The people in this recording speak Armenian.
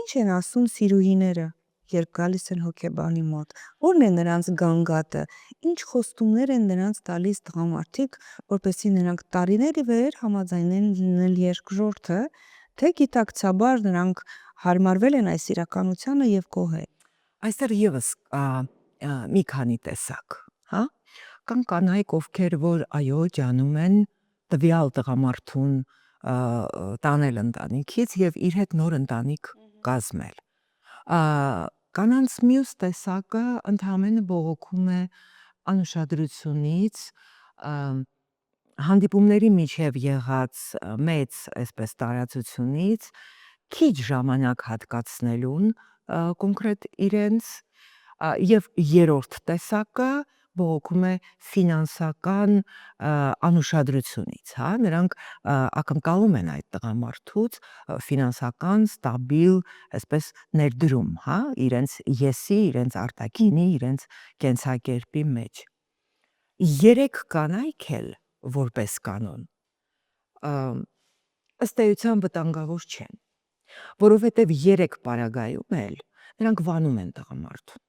Ինչ են ասում սիրուհիները, երբ գալիս են հոգեբանի մոտ, ո՞րն է նրանց գանգատը, ինչ խոստումներ են նրանց տալիս տղամարդիկ, որպեսզի նրանք տարիներ ի վեր համաձայնեն լինել երկրորդը, թե գիտակցաբար նրանք հարմարվել են այս իրականությանը եւ գոհ են։ Այստեղ եւս մի քանի տեսակ, հա? Կան կանայք, ովքեր որ այո, ջանում են տվյալ տղամարդուն տանել ընտանիքից եւ իր հետ նոր ընտանիք կազմել։ Կանանց մյուս տեսակը ընդհանրապես բողոքում է անուշադրությունից, հանդիպումների միջև եղած մեծ, այսպես տարածությունից, քիչ ժամանակ հատկացնելուն կոնկրետ իրենց եւ երրորդ տեսակը բողոքում է ֆինանսական անուշադրությունից, հա, նրանք ակնկալում են այդ տղամարդուց ֆինանսական ստաբիլ, այսպես ներդրում, հա, իրենց եսի, իրենց արտաքինի, իրենց կենսակերպի մեջ։ Երեք կանայք էլ որպես կանոն ըստ էության վտանգավոր չեն, որովհետև երեք պարագայում էլ նրանք վանում են տղամարդուն։